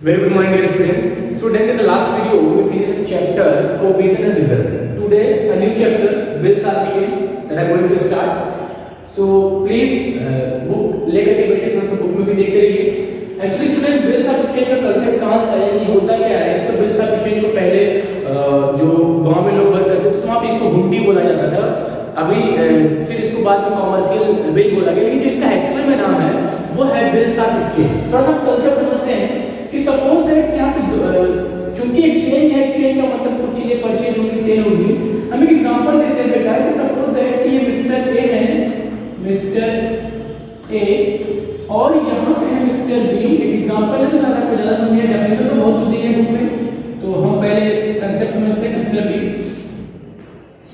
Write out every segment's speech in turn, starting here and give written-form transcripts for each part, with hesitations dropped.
Very good morning, dear student. Student, in the last video, we finished the chapter Provision and Reserve. Today, a new chapter, Bills are Exchange, that I am going to start. So, please book लेकर के बैठे, थोड़ा सा book में भी देखते रहिए. Actually, student, Bills are Exchange का concept कहाँ से आया, ये होता क्या है? इसको Bills are Exchange को पहले जो गांव में लोग वर्क करते थे, तो वहाँ पे इसको हुंडी बोला जाता था. अभी फिर इसको बाद में कॉमर्शियल बिल बोला गया, लेकिन जो इसका एक्चुअल में नाम है वो है बिल्स ऑफ एक्सचेंज. थोड़ा सा कंसेप्ट समझते हैं कि सपोज दैट यहाँ पे चूंकि एक्सचेंज है, एक्सचेंज का मतलब कुछ चीजें परचेज होगी, सेल होगी. हम एक एग्जांपल देते हैं बेटा कि सपोज दैट कि ये मिस्टर ए है, मिस्टर ए, और यहाँ पे है मिस्टर बी. एक एग्जांपल है तो सारा आपको ज्यादा समझिए, डेफिनेशन तो बहुत दी है बुक में, तो हम पहले कंसेप्ट समझते हैं. मिस्टर बी,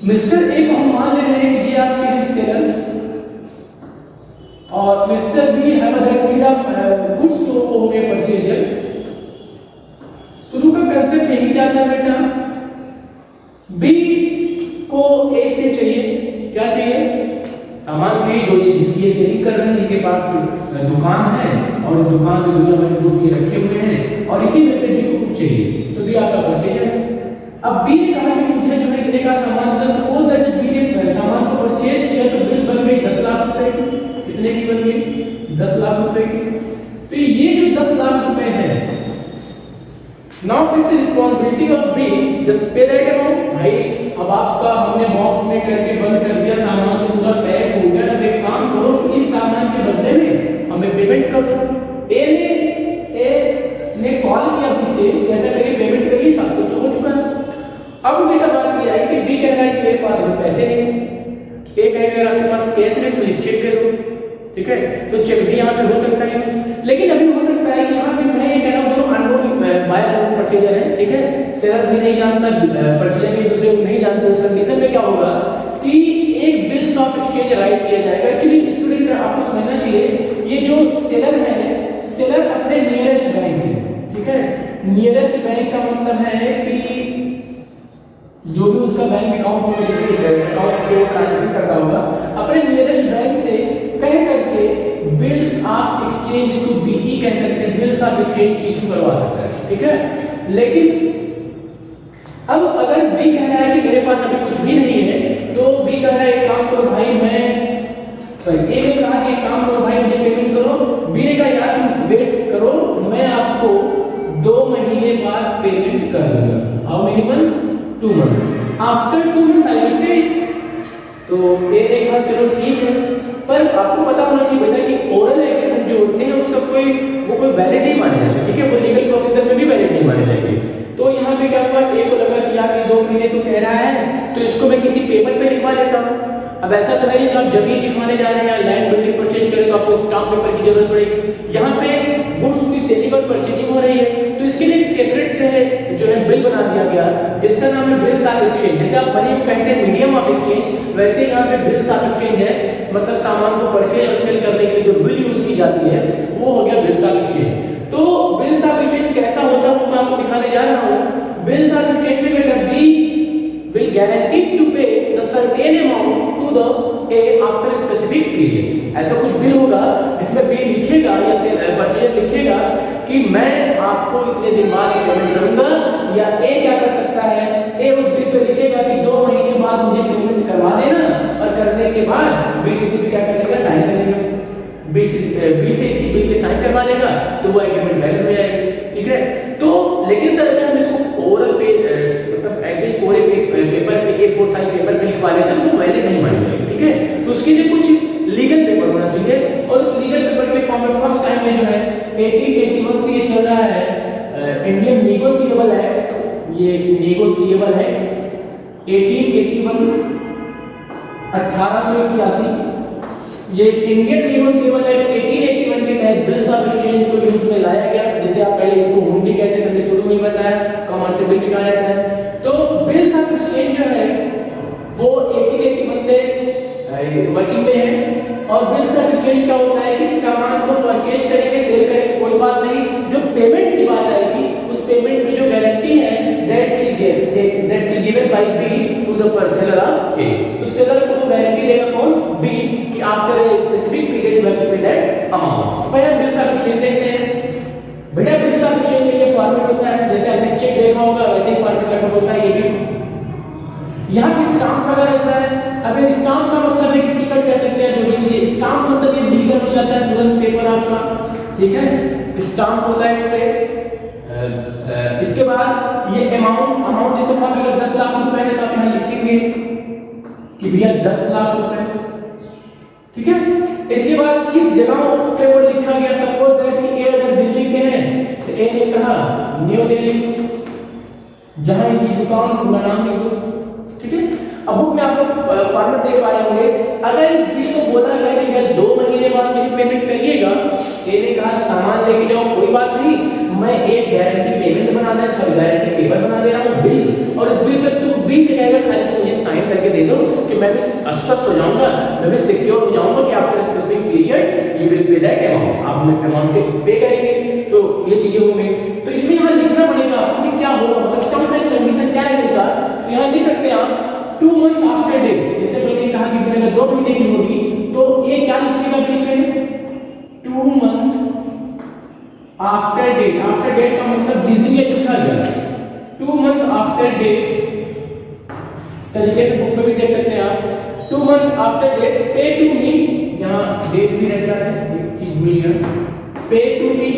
मिस्टर ए को हम मान ले रहे हैं कि ये आपके हैं सेलर, और mister B have a kind of goods, तो वो हो गए परचेजर. शुरू का कंसेप्ट यहीं से आता है बेटा. बी को ए से चाहिए, क्या चाहिए? सामान चाहिए, जो ये जिसकी ये सेलिंग कर रहे हैं, इनके पास दुकान है और इस दुकान पे दुनिया भर के गुड्स ये रखे हुए हैं, और इसी में से बी को कुछ चाहिए, तो बी आपका परचेजर है. अब बी ने कहा कि मुझे जो है इतने का सामान, मतलब सपोज दैट बी ने सामान को परचेज किया, तो बिल बन गई 10 लाख रुपए की. कितने की बन गई? 10 लाख रुपए की. तो ये जो 10 लाख रुपए है, now it's responsibility of be just पे दैट अमाउंट. भाई अब आपका हमने बॉक्स में करके बंद कर दिया, सामान तो पूरा पैक हो गया, अब एक काम करो, इस सामान के बदले में हमें पेमेंट कर दो. ए ने कॉल किया बी से, कैसा करिए पेमेंट करिए, सब कुछ तो हो चुका है. अब बेटा बात ये आई कि बी कह रहा है कि मेरे पास अभी पैसे नहीं है. ए कहेगा आपके पास कैश नहीं, मुझे चेक कर दो. ठीक है, तो चेक भी यहाँ पे हो सकता है, लेकिन अभी हो सकता है कि यहाँ पे मैं ये कह रहा हूँ दोनों अननोन बायर और परचेजर है. ठीक है, सेलर भी नहीं जानता, परचेजर भी एक दूसरे को नहीं जानते. उस कंडीशन में क्या होगा कि एक बिल्स ऑफ एक्सचेंज राइट किया जाएगा. एक्चुअली स्टूडेंट आपको समझना चाहिए, ये जो सेलर है, सेलर अपने नियरेस्ट बैंक से, ठीक है, नियरेस्ट बैंक का मतलब है कि जो भी उसका बैंक अकाउंट होगा, अकाउंट से वो ट्रांजैक्शन करता होगा, अपने नियरेस्ट बैंक से कह करके बिल्स ऑफ एक्सचेंज, इसको बीई कह सकते हैं, बिल्स ऑफ एक्सचेंज इशू करवा सकता है. ठीक है, लेकिन अब अगर बी कह रहा है कि मेरे पास अभी कुछ भी नहीं है, तो बी कह रहा है एक काम करो भाई, ए ने कहा कि एक काम करो भाई, मुझे पेमेंट करो. बी ने कहा यार वेट करो, मैं आपको 2 महीने बाद पेमेंट कर दूंगा. How many month? 2 month. After 2 month I will pay. तो ए ने कहा चलो ठीक है, पर आपको पता होना चाहिए बेटा कि ओरल एग्रीमेंट जो होते हैं उसका कोई वैलिड नहीं माने जाते. ठीक है, वो लीगल प्रोसीजर में भी वैलिड नहीं माने जाएंगे. तो यहाँ पे क्या हुआ, ए को लगा कि यार ये 2 महीने तो कह रहा है, तो इसको मैं किसी पेपर पे लिखवा लेता हूँ. अब ऐसा तो है नहीं कि आप जमीन लिखवाने जा रहे हैं या लैंड बिल्डिंग परचेज करें तो आपको स्टाम्प पेपर की जरूरत पड़ेगी. यहाँ पे गुड्स की सेलिंग और परचेजिंग हो रही है, तो इसके लिए सेपरेट से जो है बिल बना दिया गया, जिसका नाम है बिल्स ऑफ एक्सचेंज. जैसे आप मनी को कहते हैं मीडियम ऑफ एक्सचेंज, वैसे यहाँ पे बिल्स ऑफ एक्सचेंज है, मतलब सामान को परचेज और सेल करने के लिए जो बिल यूज की जाती है वो हो गया बिल्स ऑफ एक्सचेंज. तो बिल्स ऑफ एक्सचेंज कैसा होता है वो मैं आपको दिखाने जा रहा हूँ. बिल्स ऑफ एक्सचेंज में बेटा B will guaranteed to pay the certain amount to the A after a specific period. ऐसा कुछ बिल होगा जिसमें बी लिखेगा या परचेजर लिखेगा कि मैं आपको इतने दिन बाद पेमेंट करूंगा, या ए क्या कर सकता है, ए उस बिल पे लिखेगा कि 2 महीने बाद मुझे पेमेंट करवा देना, और करने के बाद बी से इसी पे क्या कर लेगा, साइन कर लेगा. बी से इसी बिल पे साइन करवा लेगा, तो वो एग्रीमेंट वैलिड हो जाएगा. ठीक है, तो लेकिन सर अगर हम इसको ओरल पे मतलब ऐसे ही कोरे पेपर पे A4 साइज पेपर पे लिखवा लेते हैं तो वैलिड नहीं मानी जाएगी. ठीक है, तो उसके लिए कुछ लीगल पेपर होना चाहिए, और उस लीगल पेपर के फॉर्म में फर्स्ट टाइम में जो है 1881 से ये चल रहा है इंडियन नेगोशिएबल एक्ट. ये नेगोशिएबल एक्ट 1881 1881, ये इंडियन नेगोशिएबल एक्ट 1881 के तहत बिल्स ऑफ एक्सचेंज को यूज में लाया गया. जिसे आप पहले इसको हुंडी कहते थे, हमने शुरू में ही बताया, कॉमर्शियल बिल भी कहा जाता है. तो बिल्स ऑफ एक्सचेंज जो है वो 1881 से वर्किंग में है. और बिल्स ऑफ एक्सचेंज क्या होता है कि सामान को परचेज करेंगे, सेल करेंगे, कोई बात नहीं, जो पेमेंट की बात आएगी उस पेमेंट में जो गारंटी है that will given by B to the seller of A. तो सेलर को वो गारंटी देगा कौन, बी, कि after a specific period you have to pay that amount. भाई हम बिल्स ऑफ एक्सचेंज देखते हैं. बेटा बिल्स ऑफ एक्सचेंज में ये होता है, जैसे आपने चेक देखा होगा वैसे ही फॉर्मेट लगभग होता है ये भी। यहाँ पे स्टाम्प वगैरह होता है। अब ये स्टाम्प का मतलब है कि टिकट कह सकते हैं जो भी चीज, स्टाम्प मतलब ये लीगल हो जाता है तुरंत पेपर आपका, ठीक है, स्टाम्प होता है इस पे। इसके बाद ये अमाउंट जैसे वहां पे 10 लाख रुपए है तो आप यहाँ लिखेंगे कि भैया 10 लाख रुपए, ठीक है। इसके बाद किस जगह पे वो लिखा गया, सपोज दैट कि ए अगर दिल्ली के हैं तो ए ने कहा न्यू दिल्ली, जहां इनकी दुकान पूरा नाम लिख दो, ठीक है। अब बुक में आप लोग फॉर्मेट देख पा रहे होंगे। अगर इस बिल को बोला गया कि भैया 2 महीने बाद मुझे पेमेंट करिएगा, ए ने कहा सामान लेके जाओ, कोई बात नहीं, मैं एक गारंटी पेमेंट बना दे, सॉरी गारंटी पेपर बना दे रहा हूँ बिल, और इस बिल पे तुम बी से कहेगा खाली तुम मुझे साइन करके दे दो कि मैं भी आश्वस्त हो जाऊंगा, मैं भी सिक्योर हो जाऊंगा कि after specific period you will pay that amount, आप अमाउंट पे करेंगे। तो ये चीजें होंगी। तो इसमें यहाँ लिखना पड़ेगा आपको कि क्या होगा, मतलब टर्म्स एंड कंडीशन क्या है इनका। यहाँ लिख सकते हैं आप 2 मंथ्स आफ्टर डेट, जैसे मैंने कहा कि बिल अगर 2 महीने की होगी तो ये क्या लिखेगा बिल पे 2 month after date. After date का मतलब जिस दिन ये लिखा गया 2 मंथ आफ्टर डेट, इस तरीके से बुक में भी देख सकते हैं आप 2 मंथ आफ्टर डेट पे टू मी, यहाँ डेट भी रहता है, एक चीज मिल गया, पे टू मी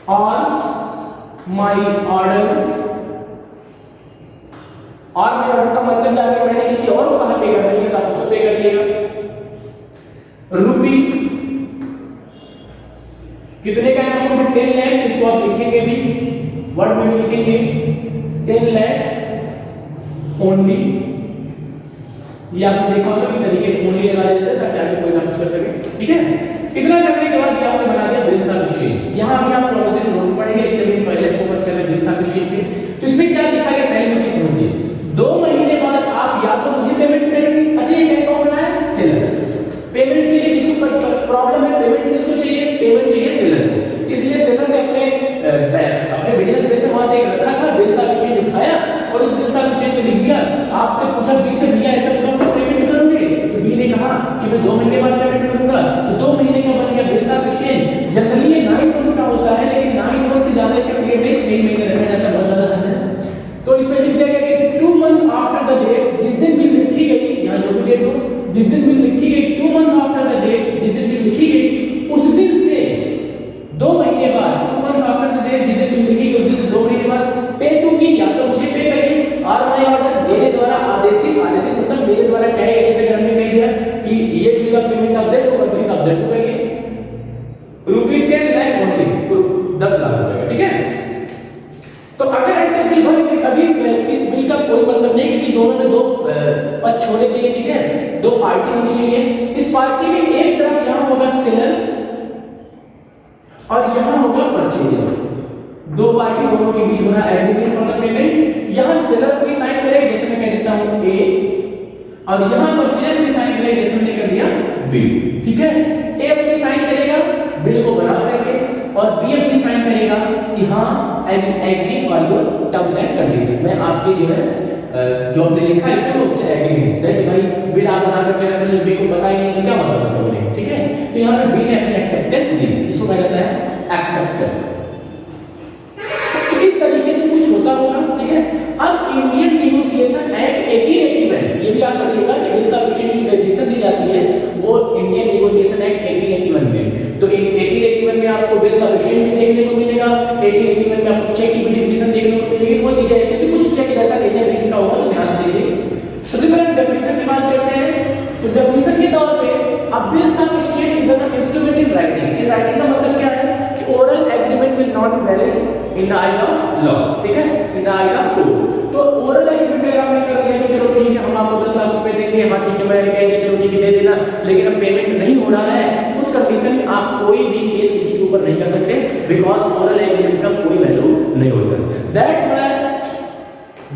और माई ऑर्डर। और मेरा ऑर्डर का मतलब अगर मैंने किसी और को कहा पे करने के लिए तो आप उसको पे करिएगा। रुपी कितने का अमाउंट है 10 लाख, इसको आप लिखेंगे भी वर्ड में भी लिखेंगे 10 लाख ओनली। ये आपने देखा होगा किस तरीके से ओनली लगा देते हैं ताकि आगे कोई ना कुछ कर सके, ठीक है। इतना करने के बाद ये आपने बना दिया बिल्स ऑफ एक्सचेंज। यहाँ भी आप प्रोविजन जरूर पढ़ेंगे लेकिन अभी पहले फोकस कर रहे हैं बिल्स ऑफ एक्सचेंज पे। तो इसमें क्या लिखा गया पहले मुझे समझिए, 2 महीने बाद आप या तो मुझे पेमेंट करेंगे। अच्छा ये कहीं कौन बना है सेलर, पेमेंट के लिए किसको प्रॉब्लम है, पेमेंट किसको चाहिए, पेमेंट चाहिए सेलर को। इसलिए सेलर ने अपने बिजनेस पे से वहां से एक रखा था बिल्स ऑफ एक्सचेंज उठाया और उस बिल्स ऑफ एक्सचेंज में लिख दिया, आपसे पूछा बी से भैया ऐसा मतलब पेमेंट करोगे, तो बी ने कहा कि मैं 2 महीने बाद पेमेंट करूंगा, तो 2 महीने का बन गया बिल्स ऑफ एक्सचेंज। जनरली ये 9 मंथ का होता है लेकिन 9 मंथ से ज्यादा इसका पीरियड नहीं, 6 महीने रखा जाता है, बहुत ज्यादा है। तो इसमें लिख दिया गया कि 2 मंथ आफ्टर द डेट, जिस दिन बिल लिखी गई, यहाँ जो भी डेट हो, जिस दिन बिल लिखी गई 2 मंथ आफ्टर द डेट, जिस दिन बिल लिखी गई उस दिन से 2 महीने बाद, 2 मंथ आफ्टर द डेट जिस दिन बिल लिखी गई उस दिन से 2 महीने बाद पे टू मी, या तो मुझे पे करिए और मैं ऑर्डर मेरे द्वारा आदेशित मतलब मेरे द्वारा कहे गए, जैसे घर में कह दिया कि ये बिल का पेमेंट आप जेड को कंपनी आप जेड को करिए, रुपी 10 लाख ओनली, 10 लाख रुपए का, ठीक है। तो अगर ऐसे बिल बन गए कभी इस बिल का कोई मतलब नहीं, क्योंकि दोनों में 2 पक्ष होने चाहिए, ठीक है, 2 पार्टी होनी चाहिए। इस पार्टी में एक तरफ यहाँ होगा सेलर और यहाँ होगा परचेजर, 2 पार्टी दोनों के बीच हो रहा है एग्रीमेंट फॉर द पेमेंट। यहाँ सेलर भी साइन करेगा जैसे मैं कह देता हूँ ए, और यहाँ परचेजर भी साइन करेगा जैसे मैंने कर दिया बी, ठीक है। ए अपनी साइन करेगा बिल को बना करके और बी अपनी साइन करेगा कि हाँ agree for your terms and condition, मैं आपके जो है जो आपने लिखा है इसमें उससे एग्री हूं, नहीं तो भाई बिल आप बना करके रख ले, बी को पता ही नहीं तो क्या मतलब उसका बोलेंगे, ठीक है। तो यहाँ पे बी ने अपनी एक्सेप्टेंस दी, इसको कहा जाता है एक्सेप्टर। तो इस तरीके से कुछ होता होगा, ठीक है। अब इंडियन नेगोशिएशन एक्ट 1881, ये भी याद रखिएगा कि बिल्स ऑफ एक्सचेंज की डेफिनेशन दी जाती है वो इंडियन नेगोशिएशन एक्ट 1881 में। तो 1881 में आपको बिल्स ऑफ एक्सचेंज भी देखने को मिलेगा, 1881 में आपको चेक की भी डेफिनेशन देखने को मिलेगी, वो चीजें ऐसे भी कुछ चेक जैसा नेचर इसका होगा, तो ध्यान से देखिए। सबसे पहले डेफिनेशन की बात करते हैं। तो डेफिनेशन के तौर पे अब bills of exchange is an instrument in writing. In writing का मतलब क्या है कि oral agreement will not be valid in the eyes of law, ठीक है, in the eyes of court. तो ओरल एग्रीमेंट अगर आपने कर दिया कि चलो ठीक है हम आपको 10 लाख रुपए देंगे, हाँ ठीक है मैं कहेंगे चलो ठीक है दे देना, लेकिन अब पेमेंट नहीं हो रहा है, उस कंडीशन में आप कोई भी केस किसी के ऊपर नहीं कर सकते, बिकॉज ओरल एग्रीमेंट का कोई वैल्यू नहीं होता। That's why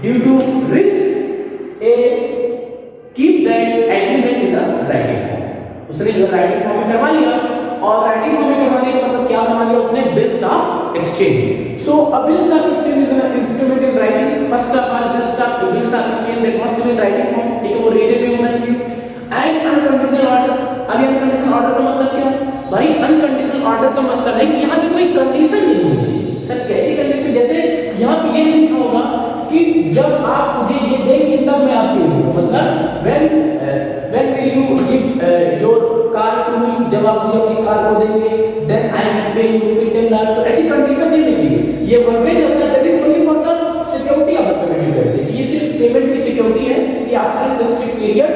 due to risk a keep that agreement in the writing form. उसने जो राइटिंग फॉर्म में करवा लिया, और राइटिंग फॉर्म में करवाने का मतलब क्या बना लिया उसने, bills of exchange. So a bills of exchange is an instrument in writing. First of all, bills of exchange that must be in writing form, ठीक है, वो written में होना चाहिए। And unconditional order, अभी unconditional order का मतलब क्या है भाई, unconditional ऑर्डर का मतलब है कि यहाँ पे कोई कंडीशन नहीं होनी चाहिए। सर कैसी कंडीशन? जैसे यहाँ पे ये नहीं लिखा होगा कि जब आप मुझे ये देंगे तब मैं आपको दूंगा, मतलब when will you give your car to me, जब आप मुझे अपनी कार को देंगे then I will pay you 10 lakh. तो ऐसी कंडीशन नहीं होनी चाहिए। ये वर्बेज होता है that is only for the security of the payment. कैसे कि ये सिर्फ पेमेंट की सिक्योरिटी है कि after specific period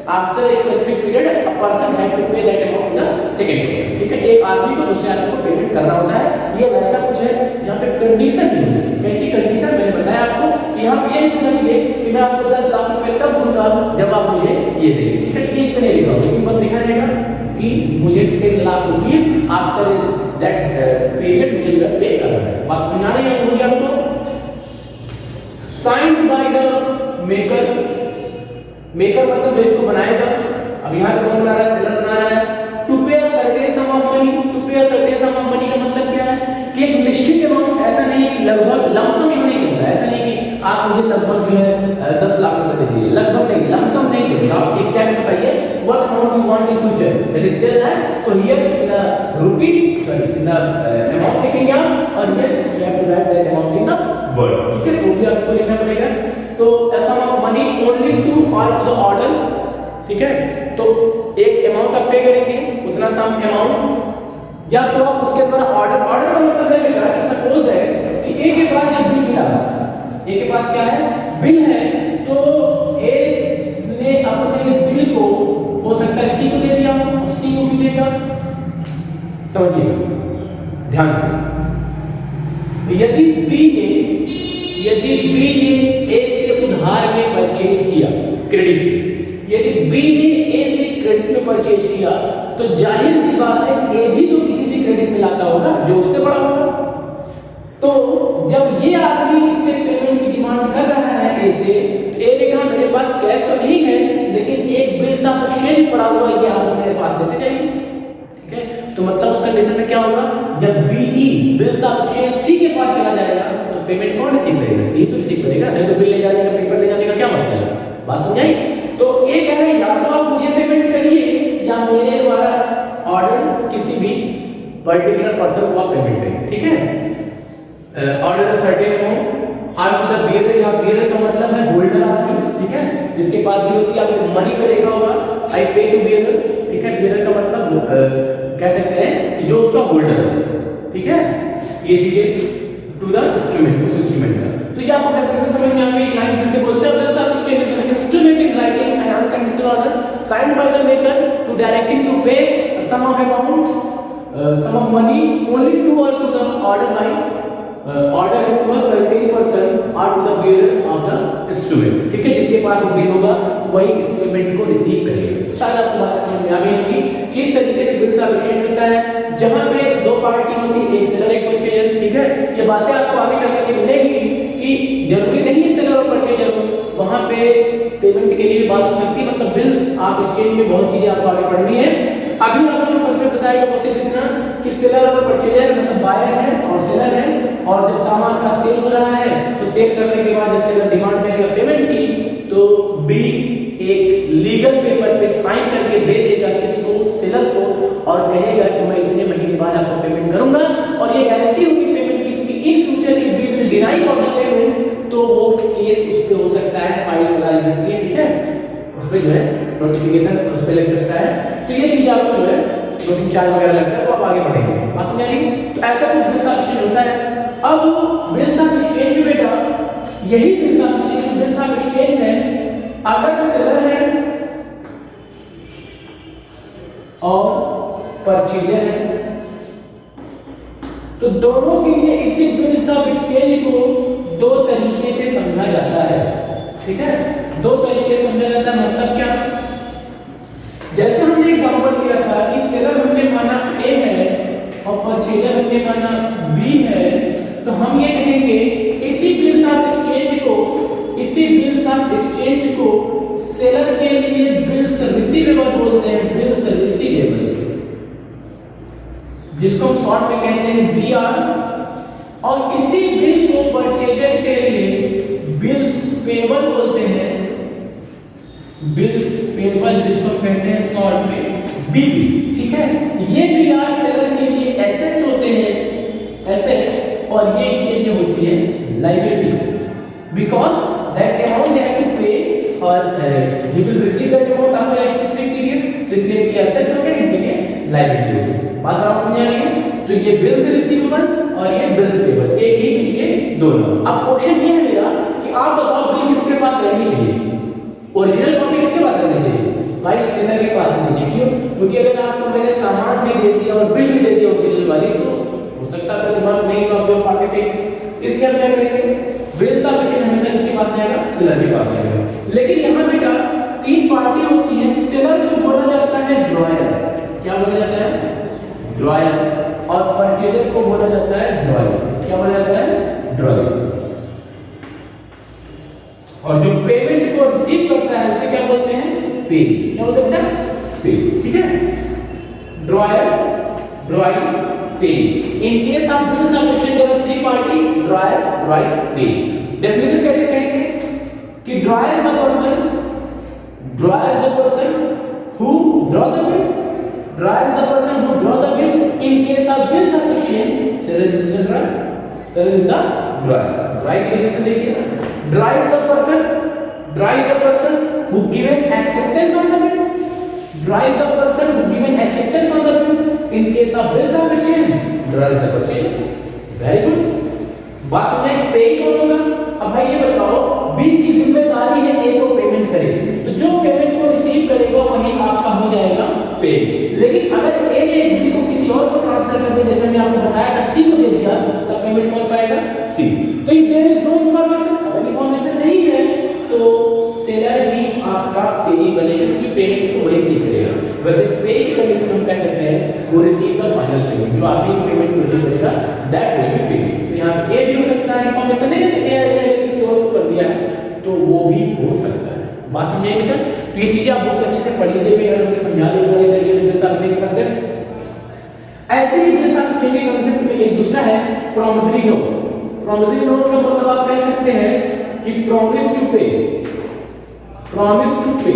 a person has to pay that amount to the second person। ठीक है, एक आदमी को दूसरे आदमी को पेमेंट करना होता है। ये वैसा कुछ है जहाँ पे कंडीशन नहीं होनी चाहिए। कैसी कंडीशन? मैंने बताया आपको कि यहाँ पे ये नहीं होना चाहिए कि मैं आपको 10 लाख रुपए तब दूंगा जब आप मुझे ये देंगे। ठीक है, तो इसमें नहीं लिखा होगा, बस लिखा रहेगा कि मुझे 10 lakh rupees after that period मुझे पे करना है। बात समझ आ रही है मुझे आपको? Signed by the maker. Maker मतलब जो इसको बनाएगा। अब यहाँ कौन बना रहा है? सेलर बना रहा है। To pay a certain sum of money. To pay a certain sum of money का मतलब क्या है कि एक निश्चित अमाउंट, ऐसा नहीं कि लगभग लमसम ही नहीं चलता। ऐसा नहीं कि आप मुझे लगभग जो है 10 लाख रुपए दे दीजिए, लगभग नहीं, लमसम नहीं चलता। आप एग्जैक्ट बताइए what amount you want in future, that is tell that. So here in the rupee, sorry in the amount लिखेंगे आप, और here you have to write that amount in the word. ठीक है, तो भी आपको लिखना पड़ेगा। तो a sum of money only to or to the order। ठीक है, तो एक अमाउंट आप पे करेंगे, उतना सम अमाउंट, या तो आप उसके द्वारा ऑर्डर का मतलब है बेटा कि सपोज है कि ए के पास एक बिल मिला, ए के पास क्या है? बिल है। तो ए ने अपने इस बिल को हो सकता है सी को दे दिया, और सी को भी देगा। समझिए ध्यान से। यदि बी ने ए से उधार में परचेज किया, क्रेडिट, यदि बी ने ए से क्रेडिट में परचेज किया, तो जाहिर सी बात है ए भी तो किसी से क्रेडिट में लाता होगा जो उससे बड़ा होगा। तो जब ये आदमी इससे पेमेंट की डिमांड कर रहा है ए से, तो ए ने कहा मेरे पास कैश तो नहीं है, लेकिन एक बिल्स ऑफ एक्सचेंज पड़ा हुआ है, ये आप मेरे पास देते जाइए। ठीक है, तो मतलब उस कंडीशन में क्या होगा? जब बीई बिल्स ऑफ एक्सचेंज सी के पास चला जाएगा तो पेमेंट कौन रिसीव करेगा? सी तो रिसीव करेगा, नहीं तो बिल ले जाने का, पेपर ले जाने का क्या मतलब है? बात समझाई? तो ए कह रहे हैं या तो आप मुझे पेमेंट करिए या मेरे द्वारा ऑर्डर किसी भी पर्टिकुलर पर्सन को आप पेमेंट करिए। ठीक है, order certain amount or to the bearer, या बियरर का मतलब है होल्डर आपकी। ठीक है, जिसके पास बिल होती है, आपने मनी पे देखा होगा आई पे टू बियरर। ठीक है, बियरर का मतलब कह सकते हैं कि जो उसका होल्डर है। ठीक है, ये चीजें टू द इंस्ट्रूमेंट, उस इंस्ट्रूमेंट का। तो ये आपको डेफिनेशन समझ में आ गई। लाइन फिर से बोलते हैं, bills of exchange is an instrument in writing an unconditional order signed by the maker to directing to pay sum of amount, sum of money only to or to the order by order to a certain person or to the bearer of the instrument. ठीक है, जिसके पास वो bill होगा वही इस payment को receive करेगा। शायद आपको बात समझ में आ गई होगी कि इस तरीके से बिल्स ऑफ एक्सचेंज होता है, जहां पे दो पार्टी होती है, एक सेलर एक परचेजर। ठीक है, ये बातें आपको आगे चल के मिलेगी कि जरूरी नहीं सेलर और परचेजर हो, वहां पे पेमेंट के लिए भी बात हो सकती है। मतलब बिल्स ऑफ एक्सचेंज में बहुत चीजें आपको आगे पढ़नी है। अभी आपको जो कांसेप्ट बताया वो सिर्फ इतना कि सेलर और परचेजर मतलब बायर है और सेलर है, और जब सामान का सेल हो रहा है तो सेल करने के बाद जब सेलर डिमांड करेगा पेमेंट की, तो बी एक लीगल पेपर पे साइन करके दे देगा किसको? सेलर को, और कहेगा कि मैं इतने महीने बाद आपको पेमेंट करूंगा, और ये गारंटी होगी पेमेंट की कि in future if B will deny for the payment, तो वो केस उस पे हो सकता है, फाइल करा सकती है। ठीक है, उस पे जो है नोटिफिकेशन उस पे लग सकता है। तो ये चीज आपको जो है 2-3 चार्ज वगैरह लगता है, तो आप आगे बढ़ेंगे। बात समझाएंगे? तो ऐसा कुछ बिल्स ऑफ एक्सचेंज होता है। अब बिल्स ऑफ एक्सचेंज में बेटा यही बिल्स ऑफ एक्सचेंज है, अगर सेलर है और परचेजर है, तो दोनों के लिए इसी बिल्स ऑफ एक्सचेंज को दो तरीके से समझा जाता है। ठीक है, दो तरीके से समझा जाता है। मतलब क्या? जैसे हमने एग्जांपल दिया था कि सेलर हमने माना ए है और परचेजर हमने माना बी है, तो हम ये कहेंगे इसी बिल्स ऑफ एक्सचेंज को सेलर के लिए बिल्स रिसीवेबल बोलते हैं, बिल्स रिसीवेबल, जिसको हम शॉर्ट में कहते हैं बीआर, और इसी बिल को परचेजर के लिए बिल्स पेबल बोलते हैं, बिल्स पेबल जिसको कहते हैं शॉर्ट में बीपी। ठीक है, ये बी आर सेलर के लिए एसेट्स होते हैं, एसेट्स, और ये इनके लिए होती है liability, because that amount they have to pay और he will receive that amount after a specific period. तो इसलिए इनके एसेट्स हो गए, इनके लिए लायबिलिटी हो गई। बात आप समझ आ रही है? तो ये बिल्स रिसीवेबल और ये बिल्स पेबल, एक ही बिल के दोनों। अब क्वेश्चन ये है मेरा कि आप बताओ बिल किसके पास रहनी चाहिए, ओरिजिनल कॉपी किसके पास रहनी चाहिए? भाई सेलर के पास रहनी चाहिए। क्यों? क्योंकि अगर आपको मैंने सामान भी दे दिया और बिल भी दे दिया ओरिजिनल वाली, तो हो सकता है आपका दिमाग नहीं हो, आप जो फाटे फेंक, इसलिए हम क्या करेंगे, बिल्स का बच्चे हमेशा किसके पास रहेगा? सेलर के पास रहेगा। लेकिन यहाँ बेटा तीन पार्टी होती है, सेलर को बोला जाता है ड्रॉयर, क्या बोला जाता है? ड्रॉयर, और परचेजर को बोला जाता है ड्रॉयर, क्या बोला जाता है? ड्रॉयर। और जो पेमेंट को रिसीव करता है उसे क्या बोलते हैं? पे, क्या बोलते हैं? पे, ठीक है? Drawer, drawee, payee. In case of bills of exchange there are three party, drawer, drawee, payee. Definition कैसे कहेंगे कि drawer is the person, drawer is the person who draw the bill, drawer is the person who draw the bill. In case of bills of exchange seller is the drawer, seller is the drawer. Drawee की definition देखिए, drawer is the person, drawer is the person who given acceptance on the bill, dryer is the person who given acceptance on the bill. In case of bills of exchange, dryer is the purchaser. Very good. बात समझे? पे कौन होगा? अब भाई ये बताओ, B की जिम्मेदारी है ए को पेमेंट करे, तो जो पेमेंट को रिसीव करेगा वही आपका हो जाएगा पे। लेकिन अगर ए ने इस बिल को किसी और को ट्रांसफर कर दिया, जैसे मैं आपको बताया था सी को दे दिया, तब पेमेंट कौन पाएगा? सी। तो if there is no information, अगर इंफॉर्मेशन नहीं है तो सेलर ही आपका पेई बनेगा, क्योंकि पेमेंट को वही रिसीव करेगा। वैसे पे की कंडीशन हम कह सकते हैं वो रिसीव द फाइनल पेमेंट, जो आखिरी पेमेंट को रिसीव करेगा दैट विल बी पे। तो यहां पे ए भी हो सकता है, इंफॉर्मेशन नहीं है तो ए ने किसी और को कर दिया है, तो वो भी हो सकता है। बात समझ आई बेटा? तो ये चीजें आप बहुत अच्छे से पढ़ लीजिएगा, यार हमने समझा दिया इस तरीके से बिल्स ऑफ एक्सचेंज के कंसेप्ट। ऐसे ही बिल्स ऑफ एक्सचेंज के कंसेप्ट में एक दूसरा है प्रॉमिसरी नोट। प्रॉमिसरी नोट का मतलब आप कह सकते हैं कि प्रॉमिस टू पे, प्रॉमिस टू पे।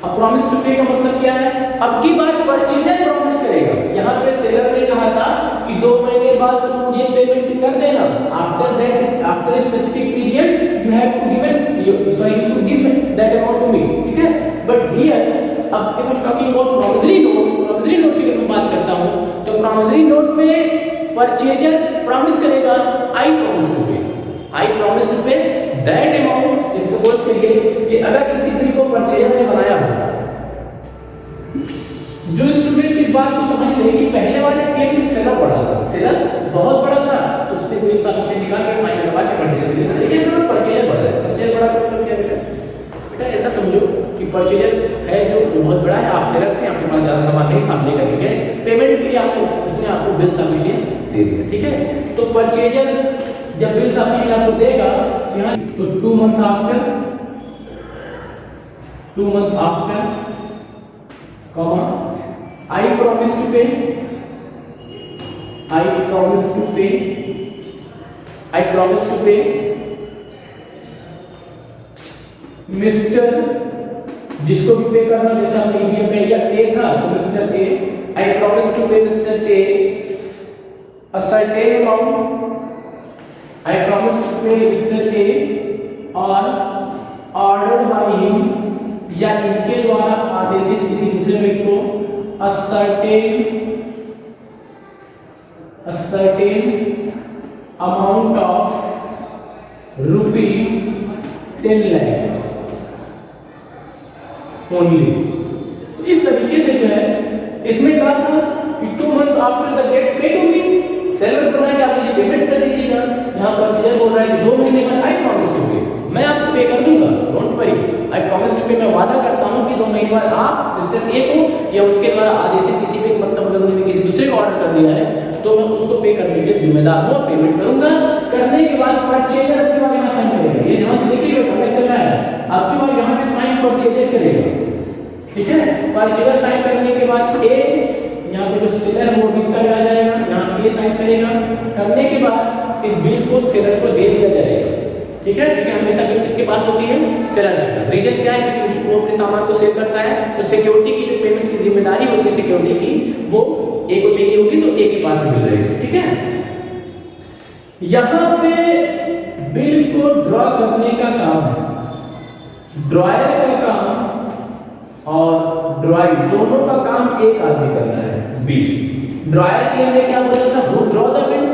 अब प्रॉमिस टू पे का मतलब क्या है? अब की बार परचेजर प्रॉमिस करेगा, यहाँ पे सेलर ने कहा था कि 2 महीने बाद तुम मुझे पेमेंट कर देना, after that, after specific period you have to given, sorry you should give that amount to me, ठीक है? बट हियर अब if I am talking about promissory note, promissory note की अगर मैं बात करता हूं तो प्रॉमिसरी नोट में परचेजर प्रॉमिस करेगा I promise to pay, I promise to pay that amount. Suppose करिए कि अगर किसी बिल को परचेजर ने बनाया हो, जो स्टूडेंट इस बात को समझ ले कि पहले वाले केस में सेलर बड़ा था, सेलर बहुत बड़ा था, तो उसने कोई साक्ष्य निकाल के साइन करवा के परचेजर से लेता, लेकिन अगर परचेजर बड़ा है, परचेजर बड़ा मतलब क्या बेटा? ऐसा समझो कि परचेजर है जो बहुत बड़ा है, आप सेलर थे, आपके पास ज्यादा सामान नहीं था, आप लेकर के गए, पेमेंट के लिए आपको उसने आपको बिल सबमिशन दे दिया, ठीक है? तो परचेजर जब बिल सबमिशन आपको देगा यहाँ तो 2 month after, 2 month after comma I promise to pay, I promise to pay, I promise to pay mister, जिसको भी पे करना, जैसे हमने ईवीएम पे या ए था तो mister A, I promise to pay mister A a certain amount, I promise to pay Mr. A or ordered by him, या इनके द्वारा आदेशित किसी दूसरे व्यक्ति को a certain amount of rupee 10 lakh only। इस तरीके से जो है इसमें कहा था कि 2 months after the date pay to me, seller बोल रहा है कि आप मुझे पेमेंट कर दीजिएगा, यहाँ परचेजर बोल रहा है कि 2 महीने बाद आई प्रॉमिस टू पे, मैं आपको पे कर दूंगा, don't worry, I promise to pay, मैं वादा करता हूँ कि 2 महीने बाद आप मिस्टर ए को या उनके द्वारा आदेशित किसी भी, मतलब अगर उन्होंने किसी दूसरे को ऑर्डर कर दिया है तो मैं उसको पे करने के लिए जिम्मेदार हूँ, पेमेंट करूंगा। करने के बाद परचेजर आपके बाद यहाँ साइन करेगा, ये यहाँ से देखिए पता चल रहा है, आपके बाद यहाँ पे साइन परचेजर करेगा, ठीक है? परचेजर साइन करने के बाद ए, यहाँ पे जो सेलर है वो भी साइन आ जाएगा, यहाँ पे साइन करेगा, करने के बाद इस बिल को सेलर को दे दिया जाएगा, ठीक है, क्योंकि हमेशा बिल किसके पास होती है, सेलर के पास। रीजन क्या है, क्योंकि वो अपने सामान को सेल करता है, तो सिक्योरिटी की जो पेमेंट की जिम्मेदारी होती है सिक्योरिटी की, वो ए को चाहिए होगी, तो ए के पास बिल रहेगी। ठीक है, यहां पे बिल को ड्रॉ करने का काम है, ड्रॉयर का काम और ड्रॉइंग दोनों का काम एक आदमी करता है, बी। ड्रॉयर के लिए हमें क्या बोला था, who draw the bill,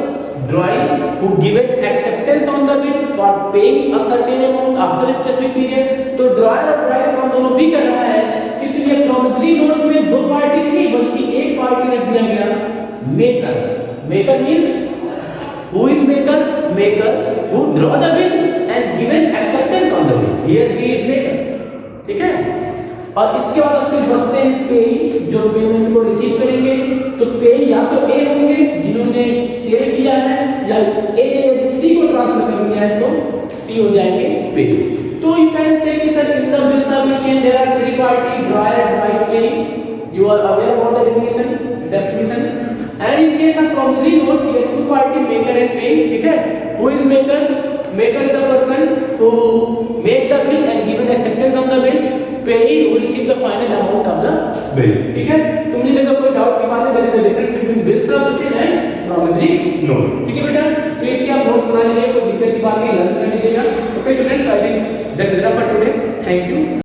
drawing who given acceptance on the bill for paying a certain amount after specific period. तो ड्रॉयर और ड्रॉइंग काम दोनों भी कर रहा है, इसलिए प्रॉमिसरी नोट में दो पार्टी नहीं बल्कि एक पार्टी रख दिया गया, maker. Maker means who is maker, maker who draw the bill and given acceptance on the bill, here he is maker। ठीक है, और इसके बाद अब सिर्फ बचते हैं पेई, जो पेमेंट को रिसीव करेंगे। तो पेई या तो ए होंगे जिन्होंने सेल किया है, या ए ने यदि सी को ट्रांसफर कर दिया है तो सी हो जाएंगे पेई। तो यू कैन से कि sir in the bill submission there are three party, drawer, drawing, payee. You are aware about the definition and in case of promissory note here two party maker and paying। ठीक है, who is maker, maker is the person who make the bill and given acceptance on the bill, payee who receive the final amount of the bill। ठीक है, तुम नहीं लगा कोई doubt की बात है, there is a difference between bill submission and promissory note। ठीक है बेटा, तो इसके आप नोट्स बना लीजिए, कोई दिक्कत की बात नहीं, लर्न कर लीजिएगा। Okay student, I think that is enough for today, thank you.